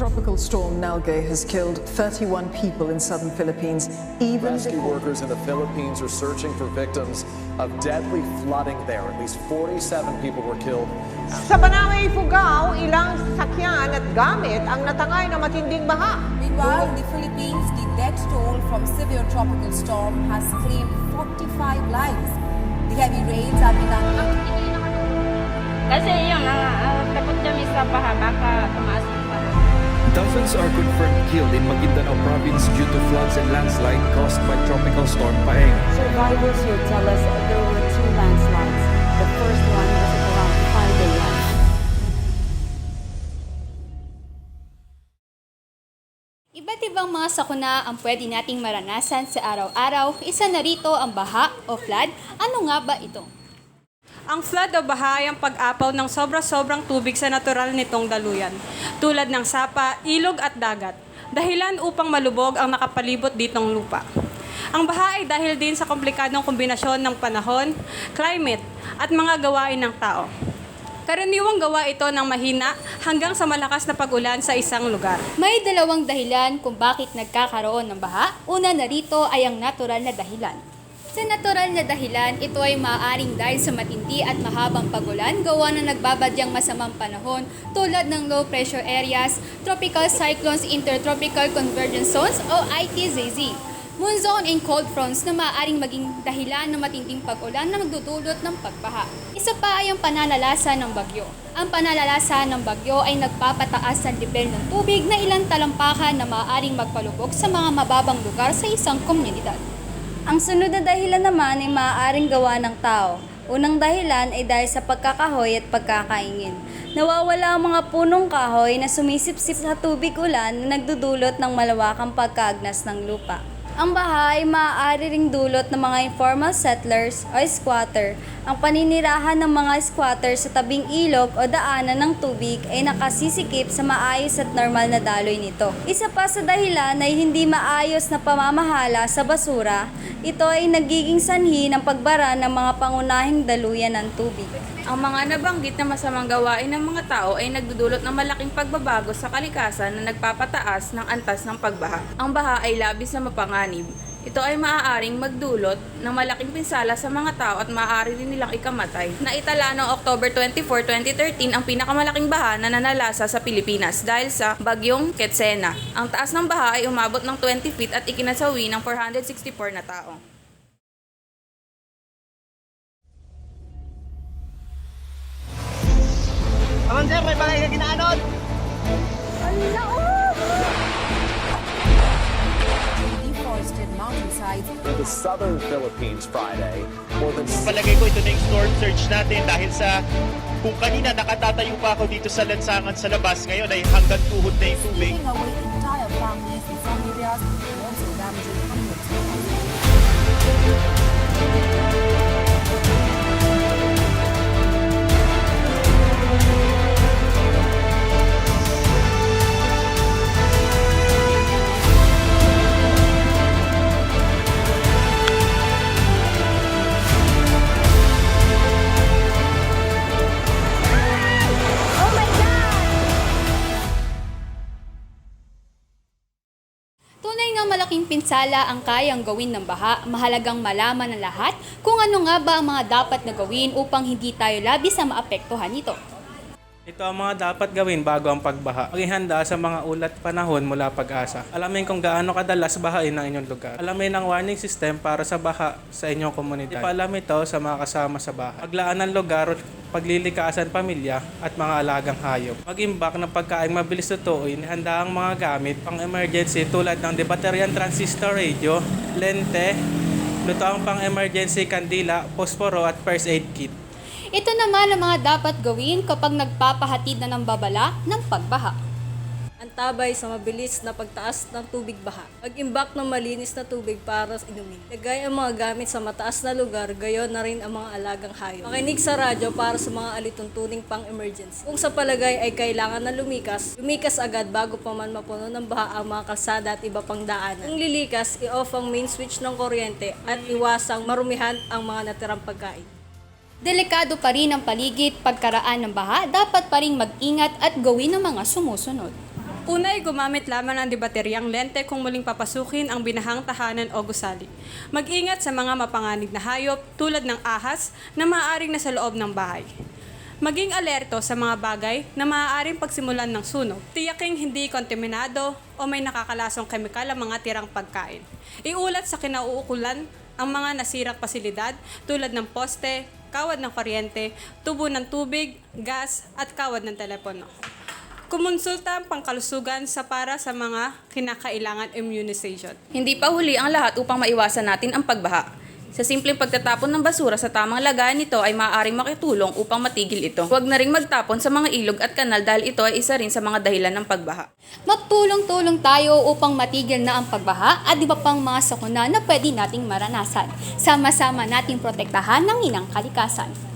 Tropical storm Nalgae has killed 31 people in southern Philippines. Even Rescue workers in the Philippines are searching for victims of deadly flooding there. At least 47 people were killed. Sa Banaway, Ifugao, ilang sasakyan at gamit ang natangay na matinding baha. Meanwhile, in the Philippines, the death toll from severe tropical storm has claimed 45 lives. The heavy rains have begun. Kasi yun, takot kami sa baha, baka tumaas yung baha. Dozens are confirmed killed in Maguindanao province due to floods and landslide caused by tropical storm Paeng. Survivors here tell us there were two landslides. The first one was at around 5 a.m. Iba't ibang mga sakuna ang pwede nating maranasan sa araw-araw. Isa na rito ang baha o flood. Ano nga ba ito? Ang flood o baha ay ang pag-apaw ng sobra-sobrang tubig sa natural nitong daluyan, tulad ng sapa, ilog at dagat, dahilan upang malubog ang nakapalibot ditong lupa. Ang baha ay dahil din sa komplikadong kombinasyon ng panahon, climate, at mga gawain ng tao. Karaniwang gawa ito ng mahina hanggang sa malakas na pag-ulan sa isang lugar. May dalawang dahilan kung bakit nagkakaroon ng baha. Una na rito ay ang natural na dahilan. Sa natural na dahilan, ito ay maaaring dahil sa matindi at mahabang pag-ulan gawa na nagbabadyang masamang panahon tulad ng low pressure areas, tropical cyclones, intertropical convergence zones o ITZZ, moon zone and cold fronts na maaaring maging dahilan ng matinding pag-ulan na magdudulot ng pagbaha. Isa pa ay ang pananalasa ng bagyo. Ang pananalasa ng bagyo ay nagpapataas ng level ng tubig na ilang talampakan na maaaring magpalubog sa mga mababang lugar sa isang komunidad. Ang sunod na dahilan naman ay maaaring gawa ng tao. Unang dahilan ay dahil sa pagkakahoy at pagkakaingin. Nawawala ang mga punong kahoy na sumisipsip sa tubig ulan na nagdudulot ng malawakang pagkaagnas ng lupa. Ang baha ay maaari ring dulot ng mga informal settlers o squatter. Ang paninirahan ng mga squatter sa tabing ilog o daanan ng tubig ay nakasisikip sa maayos at normal na daloy nito. Isa pa sa dahilan ay hindi maayos na pamamahala sa basura. Ito ay nagiging sanhi ng pagbara ng mga pangunahing daluyan ng tubig. Ang mga nabanggit na masamang gawain ng mga tao ay nagdudulot ng malaking pagbabago sa kalikasan na nagpapataas ng antas ng pagbaha. Ang baha ay labis na mapanganib. Ito ay maaaring magdulot ng malaking pinsala sa mga tao at maaari rin nilang ikamatay. Naitala noong October 24, 2013 ang pinakamalaking baha na nanalasa sa Pilipinas dahil sa bagyong Ketsena. Ang taas ng baha ay umabot ng 20 feet at ikinasawi ng 464 na tao. Aman sir, may bagay ka ginaanon. Deforested mountainsides. In the southern Philippines Friday, more than Palagay ko ito na yung storm surge natin dahil sa kung kanina nakatatayo pa ako dito sa lansangan sa labas, ngayon ay hanggang tuhod na yung tubig. Taking away entire families in some areas and also damaging hundreds of homes. Tunay nga malaking pinsala ang kayang gawin ng baha. Mahalagang malaman ng lahat kung ano nga ba ang mga dapat na gawin upang hindi tayo labis na maapektuhan nito. Ito ang mga dapat gawin bago ang pagbaha. Maging handa sa mga ulat panahon mula pag-asa. Alamin kung gaano kadalas bahain ang inyong lugar. Alamin ang warning system para sa baha sa inyong komunidad. Ipaalam ito sa mga kasama sa bahay. Paglaan ng lugar, paglilikasan pamilya at mga alagang hayop. Mag-imbak ng pagkaing mabilis tutuin, handa ang mga gamit pang emergency tulad ng bateryan transistor radio, lente, lutoang pang emergency kandila, posporo at first aid kit. Ito naman ang mga dapat gawin kapag nagpapahatid na ng babala ng pagbaha. Antabay sa mabilis na pagtaas ng tubig baha. Mag-imbak ng malinis na tubig para inumin. Lagay ang mga gamit sa mataas na lugar, gayon na rin ang mga alagang hayop. Makinig sa radyo para sa mga alituntuning pang-emergency. Kung sa palagay ay kailangan na lumikas agad bago pa man mapuno ng baha ang mga kalsada at iba pang daanan. Kung lilikas, i-off ang main switch ng kuryente at iwasang marumihan ang mga natirang pagkain. Delikado pa rin ang paligid pagkaraan ng baha, dapat pa rin mag-ingat at gawin ang mga sumusunod. Una ay gumamit lamang ng debateryang lente kung muling papasukin ang binahang tahanan o gusali. Mag-ingat sa mga mapanganib na hayop tulad ng ahas na maaaring nasa loob ng bahay. Maging alerto sa mga bagay na maaaring pagsimulan ng sunog. Tiyaking hindi kontaminado o may nakakalasong kemikal ang mga tirang pagkain. Iulat sa kinauukulan ang mga nasirang pasilidad tulad ng poste, kawad ng kuryente, tubo ng tubig, gas at kawad ng telepono. Kumonsulta ang pangkalusugan para sa mga kinakailangan immunization. Hindi pa huli ang lahat upang maiwasan natin ang pagbaha. Sa simpleng pagtatapon ng basura sa tamang lagayan nito ay maaaring makitulong upang matigil ito. Huwag na ring magtapon sa mga ilog at kanal dahil ito ay isa rin sa mga dahilan ng pagbaha. Magtulong-tulong tayo upang matigil na ang pagbaha at iba pang mga sakuna na pwede nating maranasan. Sama-sama nating protektahan ng inang kalikasan.